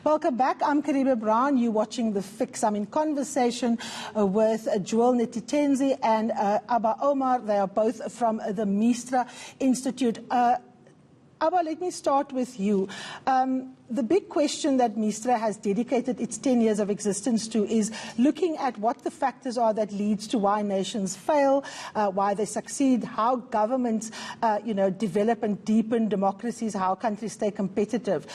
Welcome back. I'm Kariba Brown. You're watching The Fix. I'm in conversation with Joel Netitenzi and Abba Omar. They are both from the Mistra Institute. Abba, let me start with you. The big question that Mistra has dedicated its 10 years of existence to is looking at what the factors are that leads to why nations fail, why they succeed, how governments develop and deepen democracies, how countries stay competitive.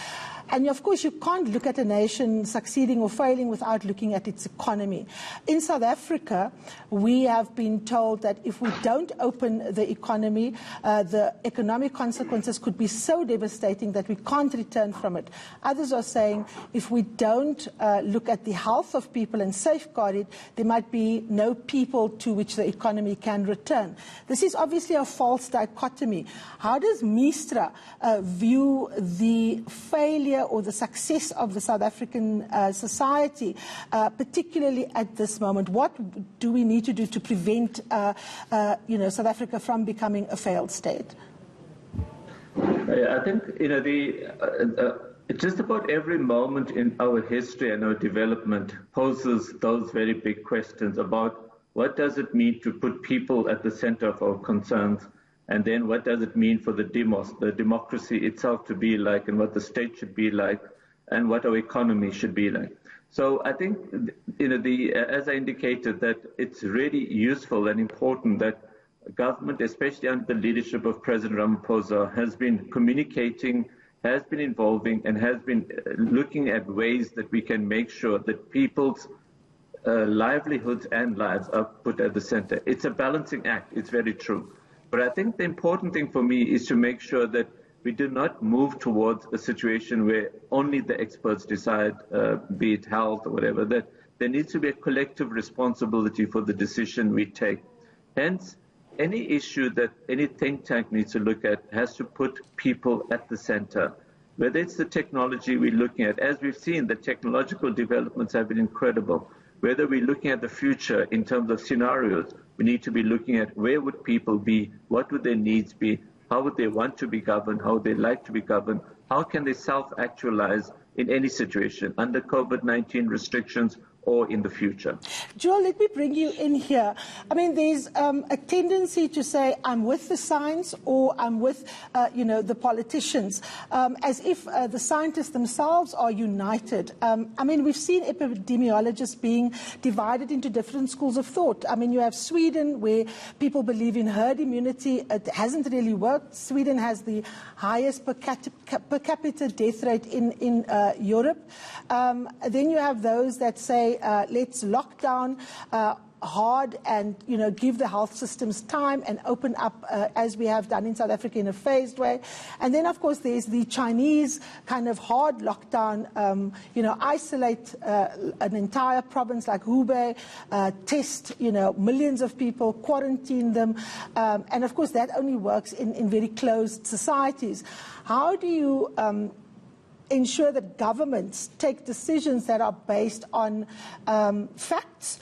And of course, you can't look at a nation succeeding or failing without looking at its economy. In South Africa, we have been told that if we don't open the economy, the economic consequences could be so devastating that we can't return from it. Others are saying if we don't look at the health of people and safeguard it, there might be no people to which the economy can return. This is obviously a false dichotomy. How does Mistra view the failure or the success of the South African society, particularly at this moment? What do we need to do to prevent South Africa from becoming a failed state? I think just about every moment in our history and our development poses those very big questions about what does it mean to put people at the center of our concerns, and then what does it mean for the democracy itself to be like, and what the state should be like, and what our economy should be like. So I think, as I indicated, that it's really useful and important that government, especially under the leadership of President Ramaphosa, has been communicating, has been involving, and has been looking at ways that we can make sure that people's livelihoods and lives are put at the center. It's a balancing act, it's very true. But I think the important thing for me is to make sure that we do not move towards a situation where only the experts decide, be it health or whatever, that there needs to be a collective responsibility for the decision we take. Hence, any issue that any think tank needs to look at has to put people at the center. Whether it's the technology we're looking at, as we've seen, the technological developments have been incredible. Whether we're looking at the future in terms of scenarios, we need to be looking at where would people be, what would their needs be, how would they want to be governed, how would they like to be governed, how can they self-actualize in any situation, under COVID-19 restrictions or in the future. Joel, let me bring you in here. I mean, there's a tendency to say, I'm with the science or I'm with, the politicians, as if the scientists themselves are united. I mean, we've seen epidemiologists being divided into different schools of thought. I mean, you have Sweden, where people believe in herd immunity. It hasn't really worked. Sweden has the highest per capita death rate in Europe. Then you have those that say, let's lock down hard and give the health systems time and open up as we have done in South Africa in a phased way. And then of course there's the Chinese kind of hard lockdown, isolate an entire province like Hubei, test millions of people, quarantine them, and of course that only works in very closed societies. How do you ensure that governments take decisions that are based on facts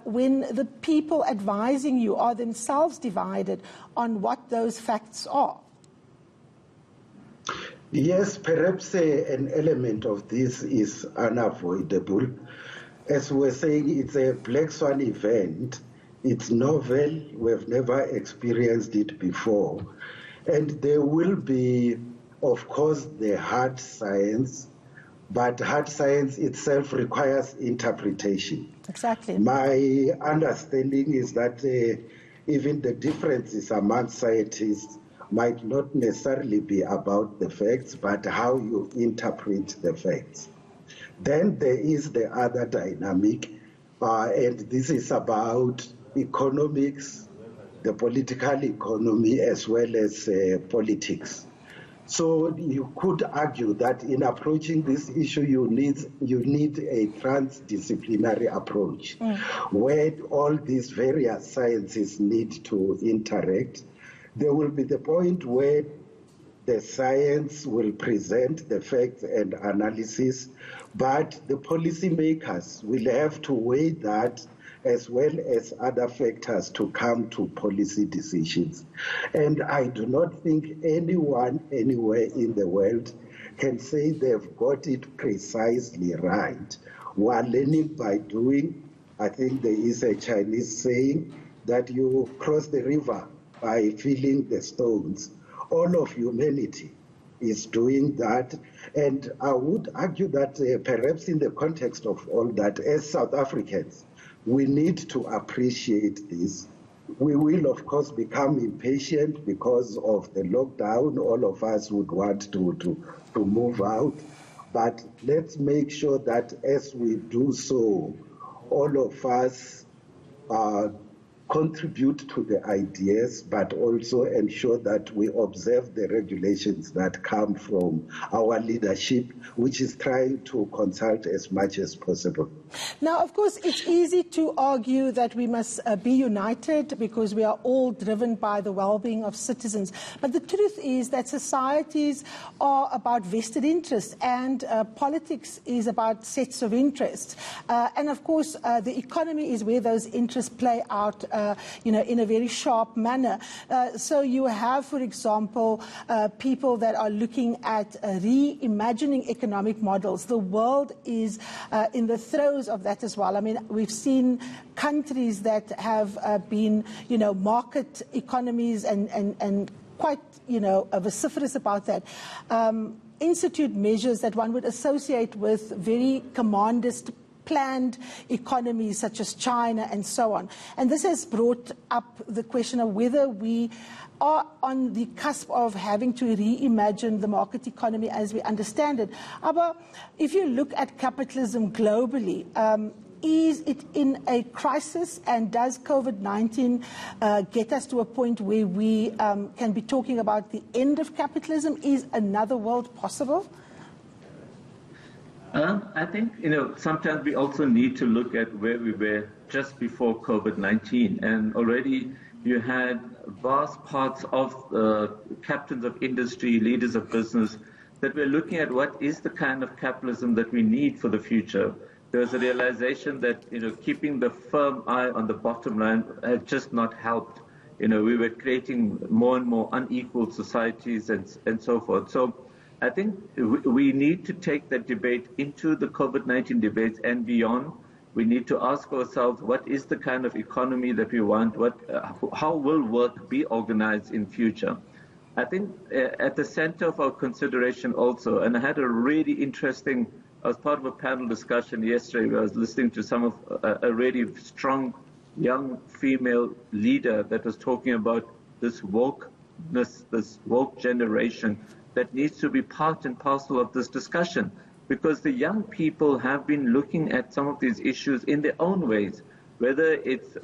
when the people advising you are themselves divided on what those facts are? Yes, perhaps an element of this is unavoidable. As we're saying, it's a black swan event. It's novel. We've never experienced it before. And there will be, of course, the hard science, but hard science itself requires interpretation. Exactly. My understanding is that even the differences among scientists might not necessarily be about the facts, but how you interpret the facts. Then there is the other dynamic, and this is about economics, the political economy, as well as politics. So you could argue that in approaching this issue, you need a transdisciplinary approach, where all these various sciences need to interact. There will be the point where the science will present the facts and analysis, but the policymakers will have to weigh that as well as other factors to come to policy decisions. And I do not think anyone anywhere in the world can say they've got it precisely right. We are learning by doing. I think there is a Chinese saying that you cross the river by feeling the stones. All of humanity is doing that. And I would argue that perhaps in the context of all that, as South Africans, we need to appreciate this. We will, of course, become impatient because of the lockdown. All of us would want to move out. But let's make sure that as we do so, all of us contribute to the ideas, but also ensure that we observe the regulations that come from our leadership, which is trying to consult as much as possible. Now, of course, it's easy to argue that we must be united because we are all driven by the well-being of citizens. But the truth is that societies are about vested interests, and politics is about sets of interests. And of course, the economy is where those interests play out in a very sharp manner. So you have, for example, people that are looking at reimagining economic models. The world is in the throes of that as well. I mean, we've seen countries that have been, market economies and quite, vociferous about that. Institute measures that one would associate with very commandist planned economies such as China and so on. And this has brought up the question of whether we are on the cusp of having to reimagine the market economy as we understand it. Aber if you look at capitalism globally, is it in a crisis, and does COVID-19 get us to a point where we can be talking about the end of capitalism? Is another world possible? I think, sometimes we also need to look at where we were just before COVID-19, and already you had vast parts of captains of industry, leaders of business, that were looking at what is the kind of capitalism that we need for the future. There was a realization that, keeping the firm eye on the bottom line had just not helped. We were creating more and more unequal societies and so forth. So I think we need to take that debate into the COVID-19 debates and beyond. We need to ask ourselves, what is the kind of economy that we want? How will work be organized in future? I think at the center of our consideration also, and I had a really interesting, I was part of a panel discussion yesterday where I was listening to some of a really strong young female leader that was talking about this wokeness, this woke generation that needs to be part and parcel of this discussion, because the young people have been looking at some of these issues in their own ways, whether it's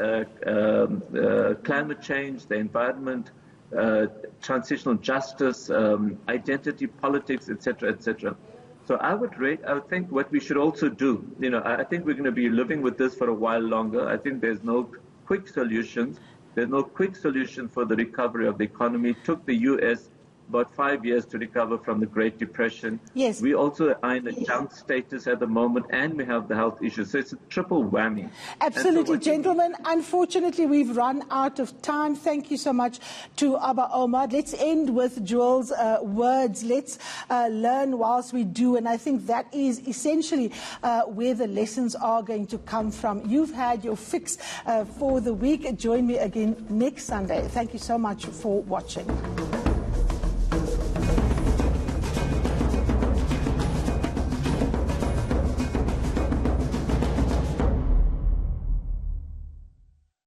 climate change, the environment, transitional justice, identity politics, etc., etc. So I would think what we should also do, I think we're going to be living with this for a while longer. I think there's no quick solutions. There's no quick solution for the recovery of the economy. It took the U.S. about 5 years to recover from the Great Depression. Yes. We also are in a junk status at the moment, and we have the health issues. So it's a triple whammy. Absolutely, gentlemen. Unfortunately, we've run out of time. Thank you so much to Abba Omar. Let's end with Joel's words. Let's learn whilst we do. And I think that is essentially where the lessons are going to come from. You've had your fix for the week. Join me again next Sunday. Thank you so much for watching.